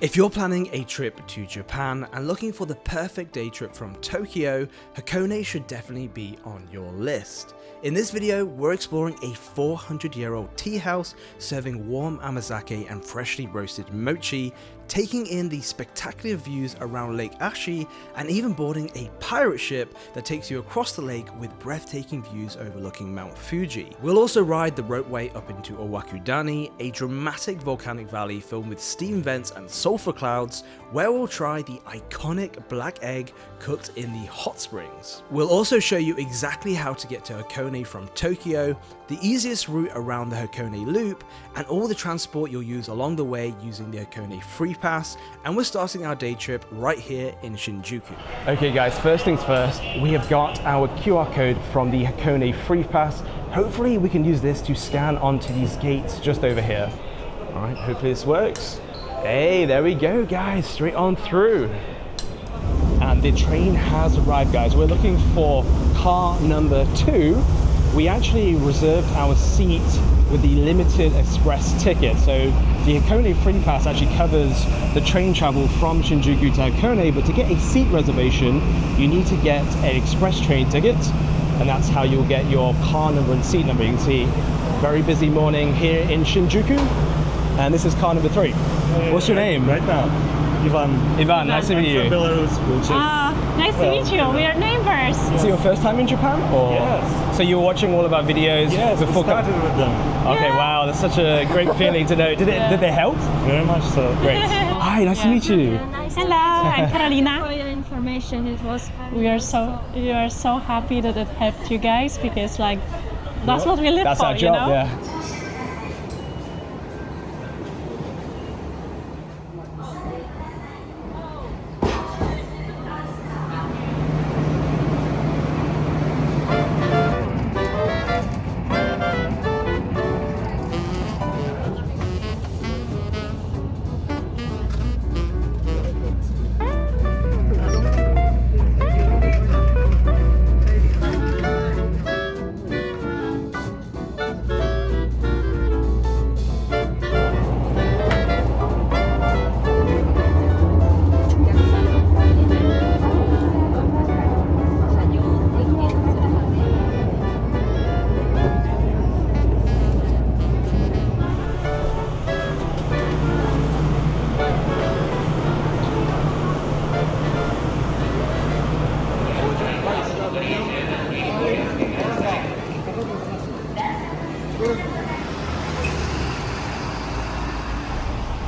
If you're planning a trip to Japan and looking for the perfect day trip from Tokyo, Hakone should definitely be on your list. In this video, we're exploring a 400-year-old tea house serving warm Amazake and freshly roasted mochi, taking in the spectacular views around Lake Ashi, and even boarding a pirate ship that takes you across the lake with breathtaking views overlooking Mount Fuji. We'll also ride the Ropeway up into Owakudani, a dramatic volcanic valley filled with steam vents and sulfur clouds, where we'll try the iconic black egg cooked in the hot springs. We'll also show you exactly how to get to Hakone from Tokyo, the easiest route around the Hakone Loop, and all the transport you'll use along the way using the Hakone Freepass, and we're starting our day trip right here in Shinjuku. Okay guys, first things first, we have got our QR code from the Hakone Freepass. Hopefully we can use this to scan onto these gates just over here. All right, hopefully this works. Hey, there we go guys, straight on through. And the train has arrived guys. We're looking for car number 2. We actually reserved our seat with the limited express ticket. So the Hakone Freepass actually covers the train travel from Shinjuku to Hakone, but to get a seat reservation, you need to get an express train ticket, and that's how you'll get your car number and seat number. You can see, very busy morning here in Shinjuku, and this is car number 3. What's your name? Right now, Ivan. Ivan, nice to meet you. From Belarus, which is Nice to meet you. We are neighbors. Is it your first time in Japan? Or? Yes. So you were watching all of our videos yes, before we started with them. Okay, wow, that's such a great feeling to know. Did they help? Very much so. Great. Hi, nice to meet you. Hello, I'm Karolina. For your information, it was We are so happy that it helped you guys, because like that's what we live That's for, our job, you know? yeah.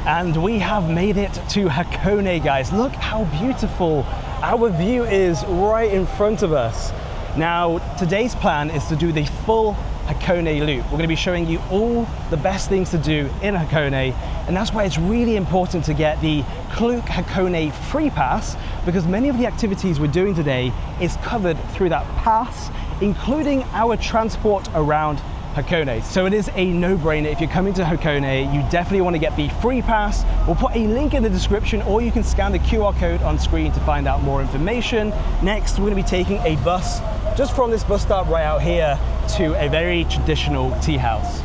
And we have made it to Hakone, guys. Look how beautiful our view is right in front of us. Now, today's plan is to do the full Hakone loop. We're going to be showing you all the best things to do in Hakone, and that's why it's really important to get the Klook Hakone Freepass, because many of the activities we're doing today is covered through that pass, including our transport around Hakone. So it is a no-brainer. If you're coming to Hakone, you definitely want to get the free pass. We'll put a link in the description, or you can scan the QR code on screen to find out more information. Next, we're going to be taking a bus just from this bus stop right out here to a very traditional tea house.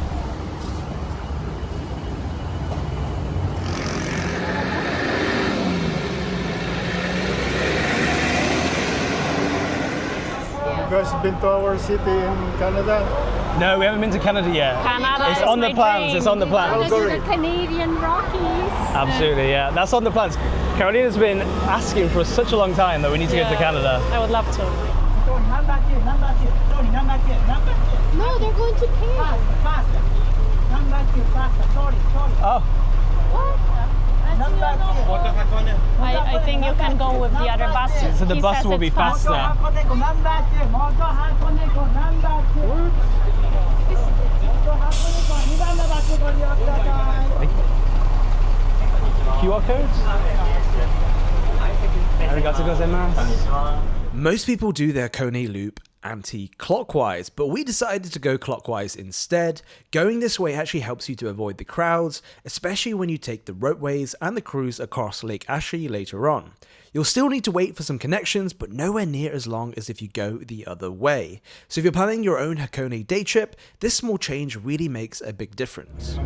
you guys have been to our city in Canada? No, we haven't been to Canada yet. Canada It's is on the my plans. dream. It's on the plans. to the Canadian Rockies. Absolutely, yeah. That's on the plans. Carolina's been asking for such a long time that we need to go to Canada. I would love to. No, they're going to pay. Oh, I think you can go with the other bus. so the He bus says will be it's faster. QR codes? Arigatou gozaimasu. Most people do their Hakone Loop anti-clockwise, but we decided to go clockwise instead. Going this way actually helps you to avoid the crowds, especially when you take the ropeways and the cruise across Lake Ashi later on. You'll still need to wait for some connections, but nowhere near as long as if you go the other way. So if you're planning your own Hakone day trip, this small change really makes a big difference.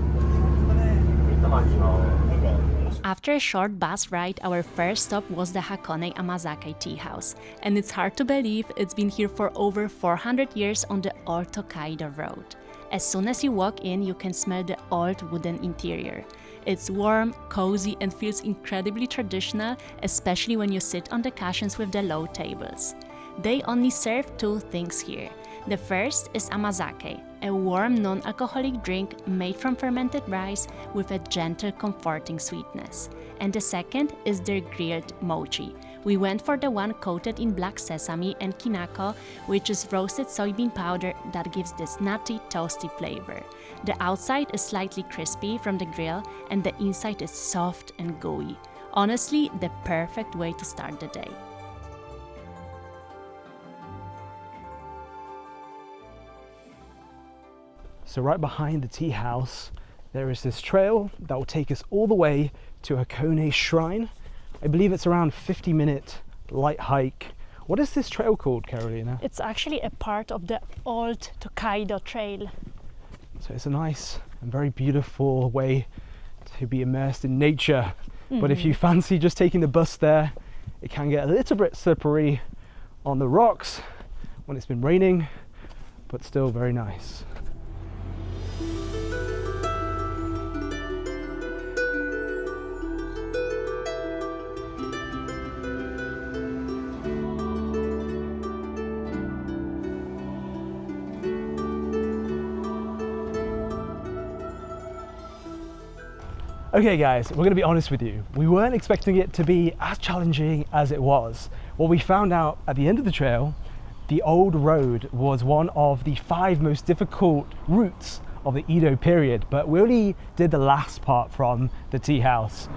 After a short bus ride, our first stop was the Hakone Amazake tea house, and it's hard to believe it's been here for over 400 years on the old Tokaido Road. As soon as you walk in, you can smell the old wooden interior. It's warm, cozy, and feels incredibly traditional, especially when you sit on the cushions with the low tables. They only serve two things here. The first is Amazake, a warm non-alcoholic drink made from fermented rice with a gentle, comforting sweetness. And the second is their grilled mochi. We went for the one coated in black sesame and kinako, which is roasted soybean powder that gives this nutty, toasty flavor. The outside is slightly crispy from the grill, and the inside is soft and gooey. Honestly, the perfect way to start the day. So right behind the tea house, there is this trail that will take us all the way to Hakone Shrine. I believe it's around 50-minute light hike. What is this trail called, Karolina? It's actually a part of the old Tokaido Trail. So it's a nice and very beautiful way to be immersed in nature. But if you fancy just taking the bus there, it can get a little bit slippery on the rocks when it's been raining, but still very nice. Okay guys, we're going to be honest with you. We weren't expecting it to be as challenging as it was. What we found out at the end of the trail, the old road was one of the 5 most difficult routes of the Edo period, but we only did the last part from the tea house.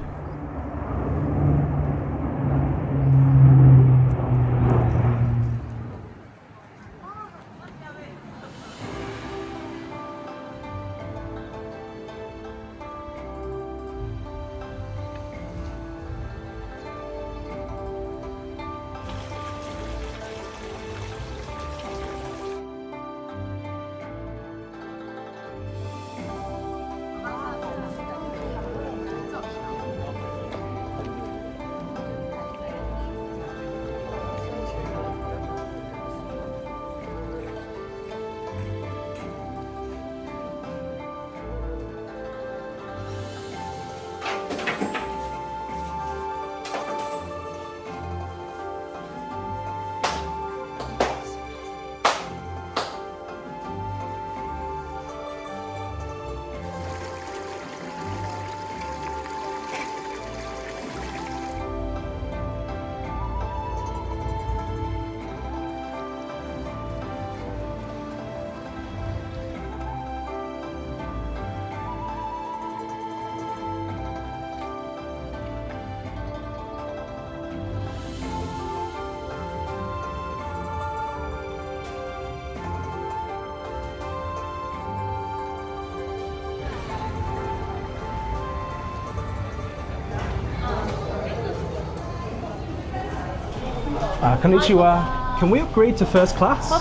Konnichiwa. Can we upgrade to first class?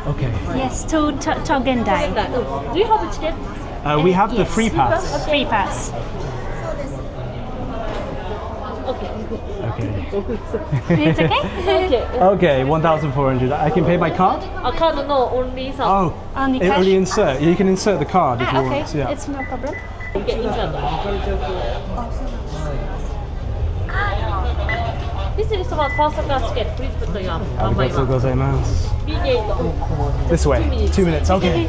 Okay. Yes, to Togendai. Do you have a ticket? We have the Freepass. Freepass. Okay. It's okay? Okay, 1,400. I can pay by card? A card, no, only some. Oh, Only cash? only insert. You can insert the card if you Okay, want. Yeah. it's no problem. Get inside. This is about first class ticket. Please put the Arigatou gozaimasu. This way. 2 minutes. Okay.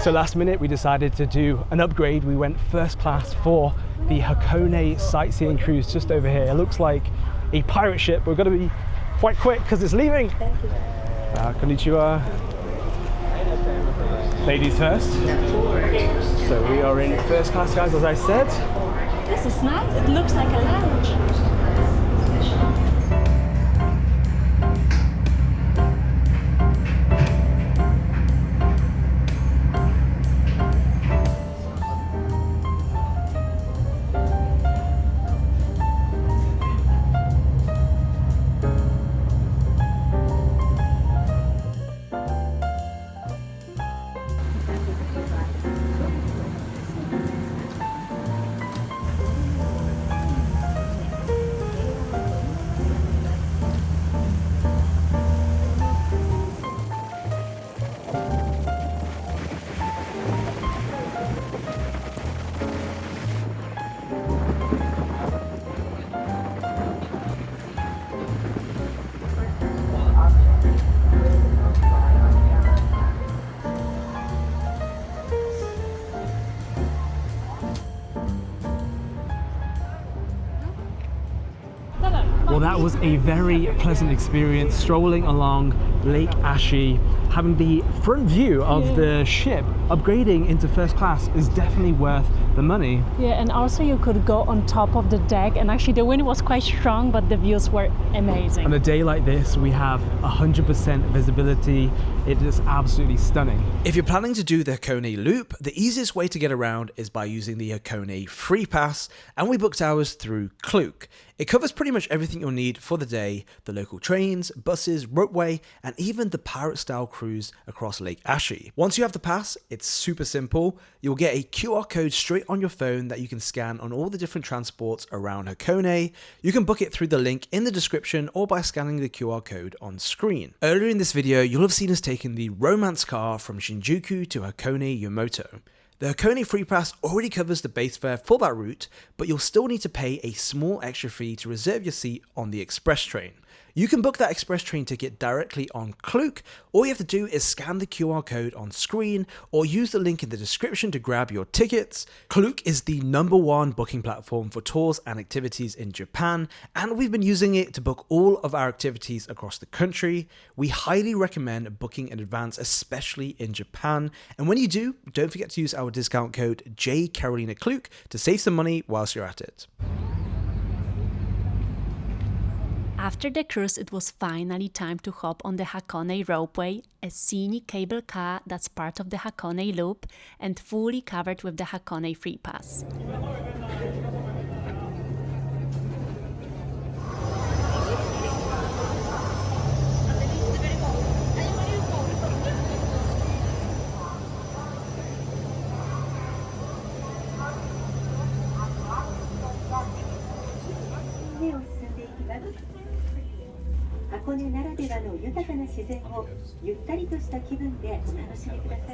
So last minute we decided to do an upgrade. We went first class for the Hakone sightseeing cruise just over here. It looks like a pirate ship. We're going to be quite quick because it's leaving. Konnichiwa. Ladies first. So we are in first class, guys, as I said. This is nice. It looks like a lounge. Well, that was a very pleasant experience strolling along Lake Ashi, having the front view of the ship. Upgrading into first class is definitely worth the money. Yeah, and also you could go on top of the deck, and actually the wind was quite strong, but the views were amazing. On a day like this, we have 100% visibility. It is absolutely stunning. If you're planning to do the Hakone Loop, the easiest way to get around is by using the Hakone Freepass, and we booked ours through Klook. It covers pretty much everything you'll need for the day: the local trains, buses, Ropeway, and even the pirate-style cruise across Lake Ashi. Once you have the pass, it's super simple. You'll get a QR code straight on your phone that you can scan on all the different transports around Hakone. You can book it through the link in the description or by scanning the QR code on screen. Earlier in this video, you'll have seen us taking the romance car from Shinjuku to Hakone Yamato. The Hakone Freepass already covers the base fare for that route, but you'll still need to pay a small extra fee to reserve your seat on the express train. You can book that express train ticket directly on Klook. All you have to do is scan the QR code on screen or use the link in the description to grab your tickets. Klook is the #1 booking platform for tours and activities in Japan, and we've been using it to book all of our activities across the country. We highly recommend booking in advance, especially in Japan. And when you do, don't forget to use our discount code JKarolinaKlook to save some money whilst you're at it. After the cruise, it was finally time to hop on the Hakone Ropeway, a scenic cable car that's part of the Hakone Loop and fully covered with the Hakone Freepass.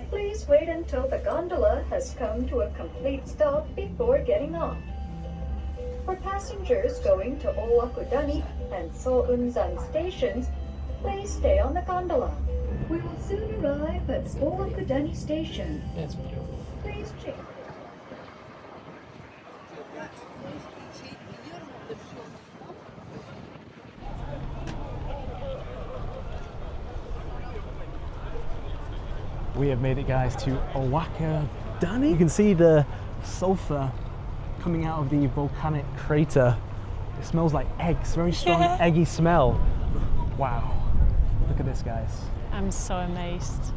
Please wait until the gondola has come to a complete stop before getting off. For passengers going to Owakudani and Onsen stations, please stay on the gondola. We will soon arrive at Owakudani station. Please check. We have made it, guys, to Owakudani. You can see the sulfur coming out of the volcanic crater. It smells like eggs, very strong eggy smell. Wow, look at this, guys. I'm so amazed.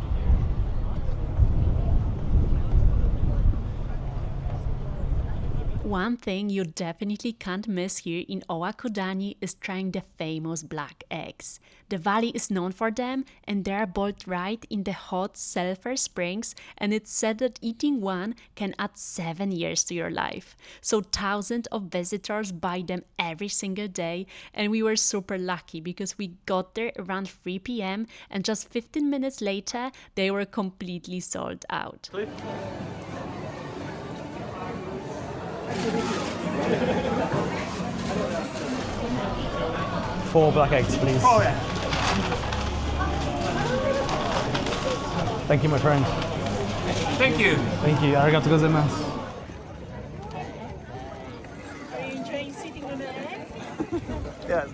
One thing you definitely can't miss here in Owakudani is trying the famous black eggs. The valley is known for them, and they are boiled right in the hot sulfur springs, and it's said that eating one can add 7 years to your life. So thousands of visitors buy them every single day, and we were super lucky because we got there around 3 p.m. and just 15 minutes later they were completely sold out. 4 black eggs, please. Oh, yeah. Thank you, my friend. Thank you. Thank you. Arigatou gozaimasu. Are you enjoying sitting on the egg? Yes.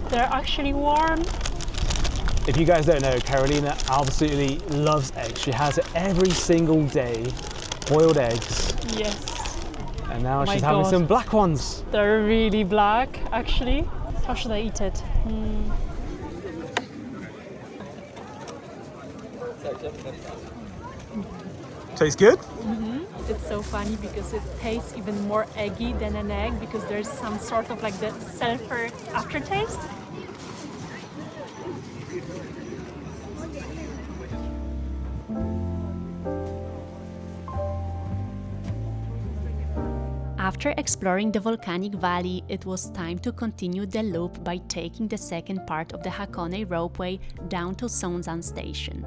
They're actually warm. If you guys don't know, Karolina absolutely loves eggs. She has it every single day, boiled eggs. Yes. And now My she's having God. some black ones. They're really black, actually. How should I eat it? Tastes good? It's so funny because it tastes even more eggy than an egg because there's some sort of like the sulfur aftertaste. After exploring the volcanic valley, it was time to continue the loop by taking the second part of the Hakone Ropeway down to Onsen station.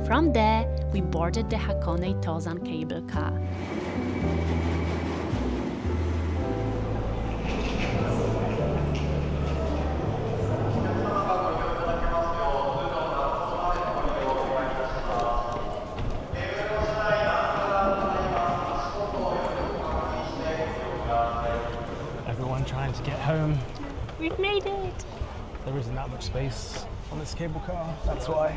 From there, we boarded the Hakone Tozan cable car. Everyone trying to get home. We've made it! There isn't that much space on this cable car, that's why.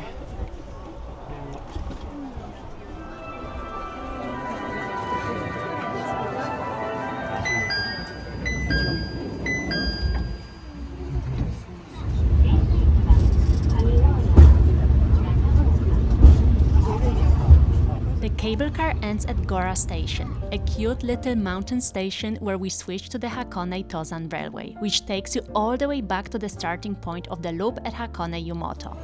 The cable car ends at Gora Station, a cute little mountain station where we switch to the Hakone Tozan Railway, which takes you all the way back to the starting point of the loop at Hakone Yumoto.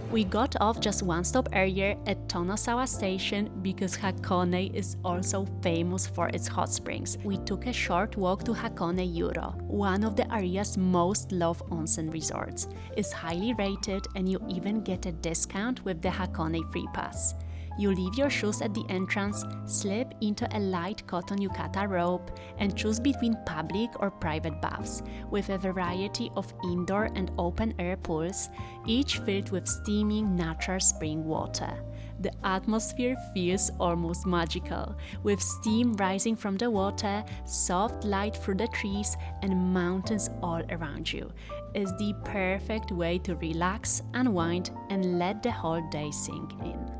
We got off just one stop earlier at Tonosawa Station because Hakone is also famous for its hot springs. We took a short walk to Hakone Yuro, one of the area's most loved onsen resorts. It's highly rated and you even get a discount with the Hakone Freepass. You leave your shoes at the entrance, slip into a light cotton yukata robe, and choose between public or private baths, with a variety of indoor and open-air pools, each filled with steaming natural spring water. The atmosphere feels almost magical, with steam rising from the water, soft light through the trees, and mountains all around you. It's the perfect way to relax, unwind, and let the whole day sink in.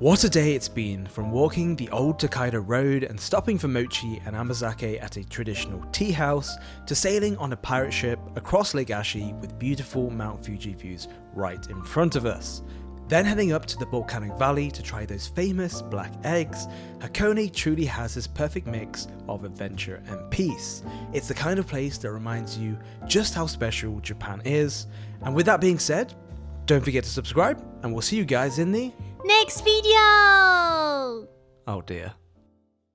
What a day it's been, from walking the old Tokaido Road and stopping for mochi and amazake at a traditional tea house, to sailing on a pirate ship across Lake Ashi with beautiful Mount Fuji views right in front of us. Then heading up to the Volcanic Valley to try those famous black eggs. Hakone truly has this perfect mix of adventure and peace. It's the kind of place that reminds you just how special Japan is. And with that being said, don't forget to subscribe, and we'll see you guys in the next video! oh dear.